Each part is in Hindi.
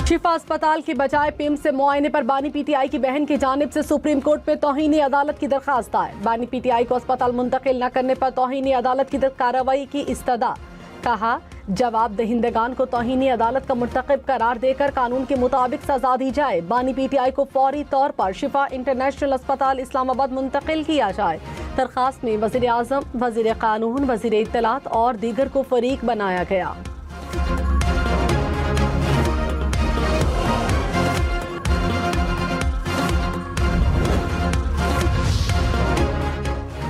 शिफा अस्पताल के बजाय पिम्स से मुआयने पर बानी पीटीआई की बहन की जानिब से सुप्रीम कोर्ट में तौहीन अदालत की दरखास्त आए। बानी पीटीआई को अस्पताल मुंतकिल न करने पर तौहीन अदालत की कार्रवाई की इस्तदा। कहा, जवाब दहिंदगान को तौहीन अदालत का मुर्तकिब करार देकर कानून के मुताबिक सजा दी जाए। बानी पीटीआई को फौरी तौर पर शिफा इंटरनेशनल अस्पताल इस्लामाबाद मुंतकिल किया जाए। दरखास्त में वज़ीर आज़म, वज़ीर कानून, वज़ीर इत्तलात और दीगर को फरीक बनाया गया।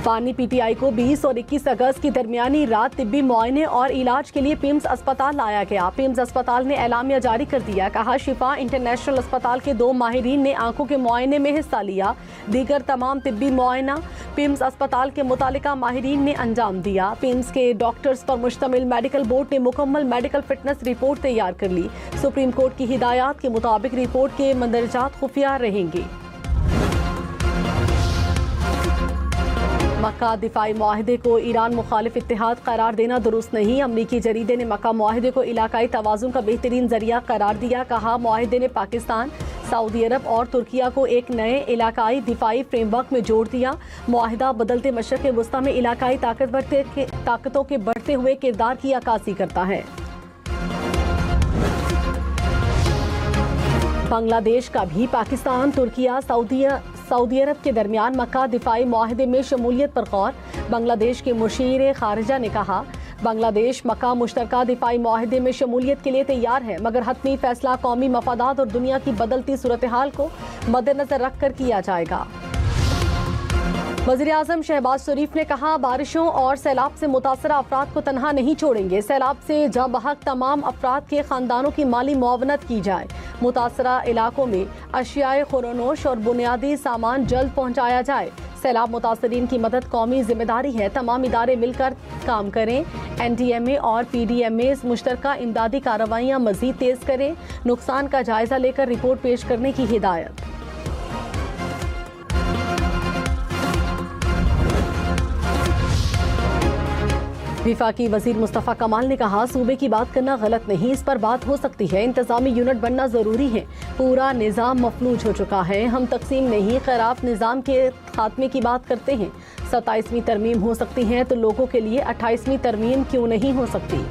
बानी पीटीआई को 20 और 21 अगस्त की दरमियानी रात तिब्बी मुआयने और इलाज के लिए पिम्स अस्पताल लाया गया। पिम्स अस्पताल ने एलामिया जारी कर दिया। कहा, शिफा इंटरनेशनल अस्पताल के 2 माहिरीन ने आंखों के मुआयने में हिस्सा लिया। दीगर तमाम तिब्बी मुआयना पिम्स अस्पताल के मुतालिका माहिरीन ने अंजाम दिया। पिम्स के डॉक्टर्स पर मुश्तमिल मेडिकल बोर्ड ने मुकम्मल मेडिकल फिटनेस रिपोर्ट तैयार कर ली। सुप्रीम कोर्ट की हिदायत के मुताबिक रिपोर्ट के मंदरजात खुफिया रहेंगे। मक्का दिफाई मुआहदे को ईरान मुखालिफ इत्तेहाद करार देना दुरुस्त नहीं। अमरीकी जरीदे ने मक्का मुआहदे को इलाकाई तवाज़ुन का बेहतरीन जरिया करार दिया। कहा, मुआहदे ने पाकिस्तान, सऊदी अरब और तुर्किया को एक नए इलाकाई दिफाई फ्रेमवर्क में जोड़ दिया। मुआहदा बदलते मशरक़ वस्ता में इलाकाई ताकतों के बढ़ते हुए किरदार की अक्कासी करता है। बांग्लादेश का भी पाकिस्तान, तुर्किया, सऊदी अरब के दरमियान मक्का दिफाई मुआहदे में शमूलियत पर गौर। बांग्लादेश के मुशीर खारिजा ने कहा, बांग्लादेश मक्का मुश्तरका दिफाई मुआहदे में शमूलियत के लिए तैयार है, मगर हतमी फैसला कौमी मफादात और दुनिया की बदलती सूरत हाल को मद्देनजर रख कर किया जाएगा। वज़ीर आज़म शहबाज शरीफ ने कहा, बारिशों और सैलाब से मुतासरा अफराद को तनहा नहीं छोड़ेंगे। सैलाब से जाबहक तमाम अफराद के खानदानों की माली मुआवनत की जाए। मुतासरा इलाकों में अशियाए खुरोनोश और बुनियादी सामान जल्द पहुँचाया जाए। सैलाब मुतासरीन की मदद कौमी जिम्मेदारी है। तमाम इदारे मिलकर काम करें। NDMA और PDMA मुश्तरका इमदादी कार्रवाइयाँ मज़ीद तेज़ करें। नुकसान का जायजा लेकर रिपोर्ट पेश करने की हिदायत। विफाकी वजीर मुस्तफ़ा कमाल ने कहा, सूबे की बात करना गलत नहीं, इस पर बात हो सकती है। इंतजामी यूनिट बनना जरूरी है। पूरा निज़ाम मफलूज हो चुका है। हम तकसीम नहीं, खराब निज़ाम के खात्मे की बात करते हैं। 27वीं तरमीम हो सकती है तो लोगों के लिए 28वीं तरमीम क्यों नहीं हो सकती।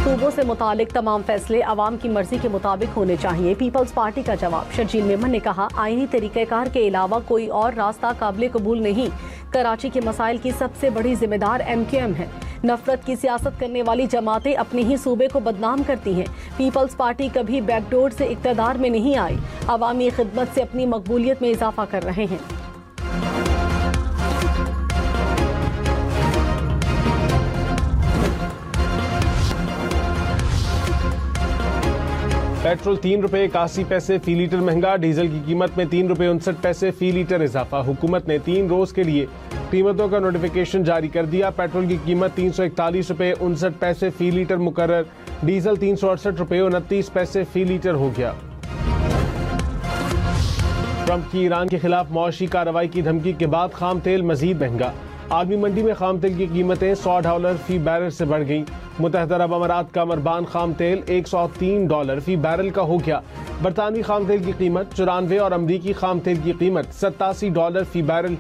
सूबों से मुतालिक तमाम फैसले अवाम की मर्जी के मुताबिक होने चाहिए। पीपल्स पार्टी का जवाब। शर्जील मेमन ने कहा, आईनी तरीक़ेकार के अलावा कोई और रास्ता काबिल कबूल नहीं। कराची के मसाइल की सबसे बड़ी जिम्मेदार MQM है। नफरत की सियासत करने वाली जमातें अपने ही सूबे को बदनाम करती हैं। पीपल्स पार्टी कभी बैकडोर से इक़्तिदार में नहीं आई। अवामी खिदमत से अपनी मकबूलियत में इजाफा कर रहे हैं। पेट्रोल 3 रुपये 81 पैसे फी लीटर महंगा। डीजल की कीमत में 3 रुपये 59 पैसे फी लीटर इजाफा। हुकूमत ने 3 रोज के लिए कीमतों का नोटिफिकेशन जारी कर दिया। पेट्रोल की कीमत 341 रुपये 59 पैसे फी लीटर मुकर्रर। डीजल 368 रुपये 29 पैसे फी लीटर हो गया। ट्रंप की ईरान के खिलाफ मौशी कार्रवाई की धमकी के बाद खाम तेल मजीद महंगा। आलमी मंडी में खाम तेल की कीमतें $100 फी बैरल से बढ़ गईं। मुत्तहिदा अरब अमारात का मरबान खाम तेल $103 फी बैरल का हो गया। बरतानवी खाम तेल की कीमत 94 और अमरीकी खाम तेल की कीमत $87 फी बैरल।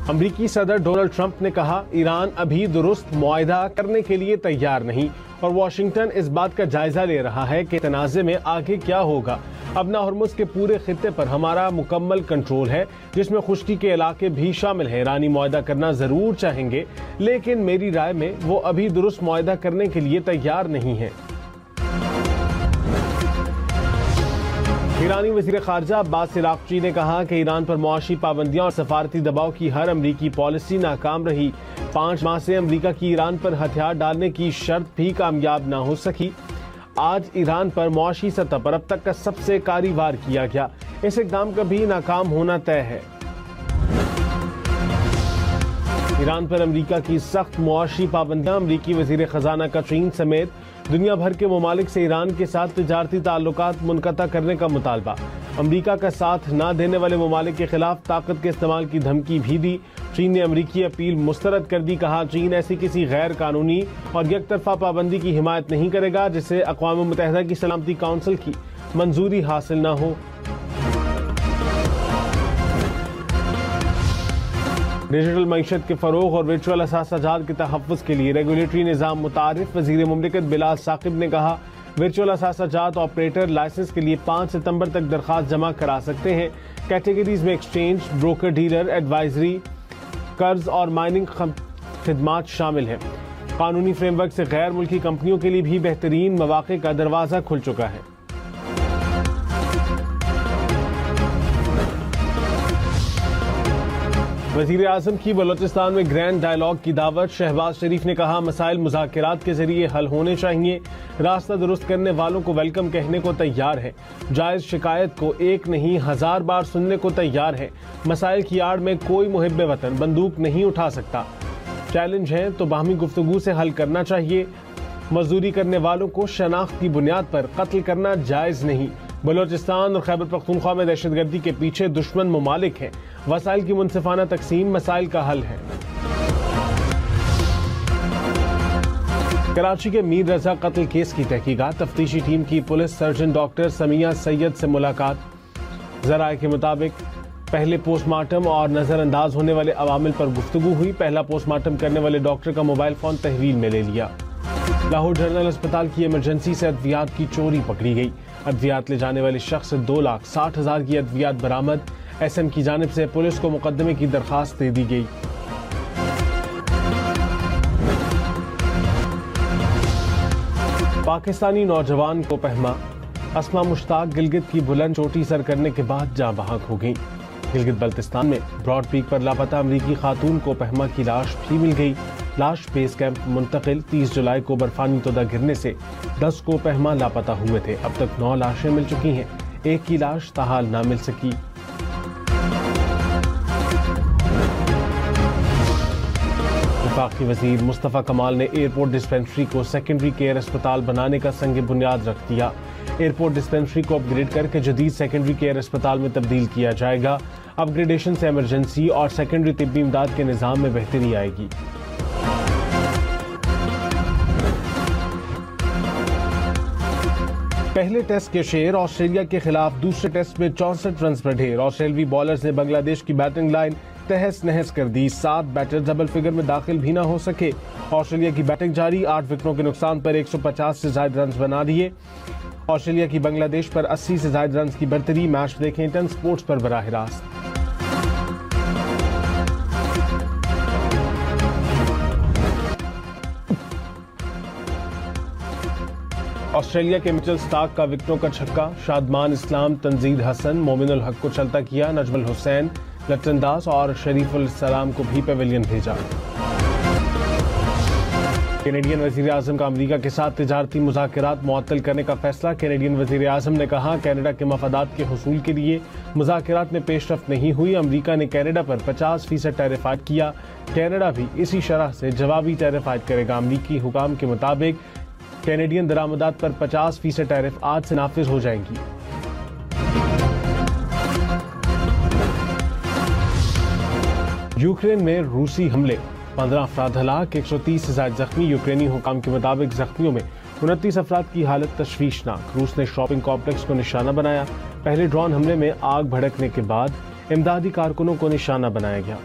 अमरीकी सदर डोनाल्ड ट्रंप ने कहा, ईरान अभी दुरुस्त मुआहिदा करने के लिए तैयार नहीं और वाशिंगटन इस बात का जायजा ले रहा है कि तनाज़े में आगे क्या होगा। अब होर्मुज़ के पूरे खित्ते पर हमारा मुकम्मल कंट्रोल है, जिसमें खुश्की के इलाके भी शामिल हैं। ईरानी मुआहिदा करना जरूर चाहेंगे, लेकिन मेरी राय में वो अभी दुरुस्त मुआहिदा करने के लिए तैयार नहीं है। ईरानी वज़ीर ख़ारिजा अब्बास इराक़ची ने कहा कि ईरान पर मुआशी पाबंदियां और सफारती दबाव की हर अमरीकी पॉलिसी नाकाम रही। 5 माह से अमरीका की ईरान पर हथियार डालने की शर्त भी कामयाब न हो सकी। आज ईरान पर मुआशी सतह पर अब तक का सबसे कारी वार किया गया। इस इक़दाम का भी नाकाम होना तय है। ईरान पर अमरीका की सख्त मुआशी पाबंदियां। अमरीकी वज़ीर ख़जाना कैटरीन समेत दुनिया भर के ममालिक से ईरान के साथ तिजारती ताल्लुकात मुनक़ता करने का मुतालबा। अमेरिका का साथ न देने वाले ममालिक के खिलाफ ताकत के इस्तेमाल की धमकी भी दी। चीन ने अमेरिकी अपील मुस्तरद कर दी। कहा, चीन ऐसी किसी गैर कानूनी और यकतरफा पाबंदी की हिमायत नहीं करेगा जिससे अक़वाम मुत्तहिदा की सलामती काउंसिल की मंजूरी हासिल न हो। डिजिटल मईशत के फरोग और वर्चुअल असासाजात के तहफ़्फ़ुज़ के लिए रेगुलेटरी निज़ाम मुतारिफ। वज़ीर मुमलिकत बिलाल साकिब ने कहा, वर्चुअल असासाजात ऑपरेटर लाइसेंस के लिए 5 सितंबर तक दरख्वास्त जमा करा सकते हैं। कैटेगरीज में एक्सचेंज, ब्रोकर डीलर, एडवाइजरी, कर्ज और माइनिंग खिदमात शामिल हैं। कानूनी फ्रेमवर्क से गैर मुल्की कंपनियों के लिए भी बेहतरीन मौक़े का दरवाज़ा खुल चुका है। वज़ीर आज़म की बलोचिस्तान में ग्रैंड डायलॉग की दावत। शहबाज शरीफ ने कहा, मसाइल मुज़ाकरात के जरिए हल होने चाहिए। रास्ता दुरुस्त करने वालों को वेलकम कहने को तैयार है। जायज़ शिकायत को एक नहीं 1000 बार सुनने को तैयार है। मसाइल की आड़ में कोई मुहिब्बे वतन बंदूक नहीं उठा सकता। चैलेंज है तो बाहमी गुफ्तगू से हल करना चाहिए। मजदूरी करने वालों को शनाख्त की बुनियाद पर कत्ल करना जायज़ नहीं। बलोचिस्तान और खैबर पख्तूनख्वा में दहशतगर्दी के पीछे दुश्मन ममालिक हैं। वसाइल की मुनसिफाना तकसीम मसाइल का हल है। कराची के मीर रजा कत्ल केस की तहकीकात। तफ्तीशी टीम की police surgeon doctor Samiya Syed से मुलाकात। ज़राए के मुताबिक पहले पोस्टमार्टम और नजरअंदाज होने वाले अवामिल पर गुफ्तगू हुई। पहला पोस्टमार्टम करने वाले डॉक्टर का मोबाइल फोन तहवील में ले लिया। लाहौर जनरल अस्पताल की इमरजेंसी से अद्वियात की चोरी पकड़ी गई। अद्वियात ले जाने वाले शख्स से 2,60,000 की अद्वियात बरामद। SM की जानिब से पुलिस को मुकदमे की दरखास्त दे दी गई। पाकिस्तानी नौजवान को पहमा। अस्मा मुश्ताक गिलगित की बुलंद चोटी सर करने के बाद जाँ बहक हो गई। गिलगित बल्तिस्तान में ब्रॉड पीक पर लापता अमरीकी खातून को पहमा की लाश भी मिल गई। लाश बेस कैंप मुंतकिल। 30 जुलाई को बर्फानी तोदा गिरने से 10 को पहमा लापता हुए थे। अब तक 9 लाशें मिल चुकी हैं। एक की लाश ताहाल ना मिल सकी। वफाकी वजीर मुस्तफ़ा कमाल ने एयरपोर्ट डिस्पेंसरी को सेकेंडरी केयर अस्पताल बनाने का संग बुनियाद रख दिया। एयरपोर्ट डिस्पेंसरी को अपग्रेड करके जदीद सेकेंडरी केयर अस्पताल में तब्दील किया जाएगा। अपग्रेडेशन से इमरजेंसी और सेकेंडरी तिब्बी इमदाद के निज़ाम में बेहतरी आएगी। पहले टेस्ट के शेर ऑस्ट्रेलिया के खिलाफ दूसरे टेस्ट में 64 रन पर ढेर। ऑस्ट्रेलियावी बॉलर्स ने बांग्लादेश की बैटिंग लाइन तहस नहस कर दी। 7 बैटर डबल फिगर में दाखिल भी न हो सके। ऑस्ट्रेलिया की बैटिंग जारी। 8 विकेटों के नुकसान पर 150 से ज्यादा रन बना दिए। ऑस्ट्रेलिया की बांग्लादेश पर 80 से ज्यादा रन की बढ़तरी। मैच देखें टन स्पोर्ट्स पर बराह रास्त। ऑस्ट्रेलिया के मिचेल स्टार्क का विकेटों का छक्का। शादमान इस्लाम, तंजीद हसन, मोमिनुल हक को चलता किया। नजमुल हुसैन, लट्टन दास और शरीफुल सलाम को भी पेविलियन भेजा। कैनेडियन वजीर आजम का अमेरिका के साथ तिजारती मुज़ाकरात मुअत्तल करने का फैसला। कैनेडियन वजीर आजम ने कहा, कनाडा के मफादात के हुसूल के लिए मुज़ाकरात में पेशरफ्त नहीं हुई। अमेरिका ने कनाडा पर 50% टैरिफ आयद किया। कनाडा भी इसी शरह से जवाबी टैरिफ आयद करेगा। अमेरिकी हुकाम के मुताबिक कैनेडियन दरामदात पर 50% टैरिफ आज से नाफिज हो जाएंगी। यूक्रेन में रूसी हमले, 15 अफराद हलाक, 130 से ज्यादा जख्मी। यूक्रेनी हुकाम के मुताबिक जख्मियों में 29 अफराद की हालत तशवीशनाक। रूस ने शॉपिंग कॉम्प्लेक्स को निशाना बनाया। पहले ड्रोन हमले में आग भड़कने के बाद इमदादी कारकुनों को निशाना बनाया गया।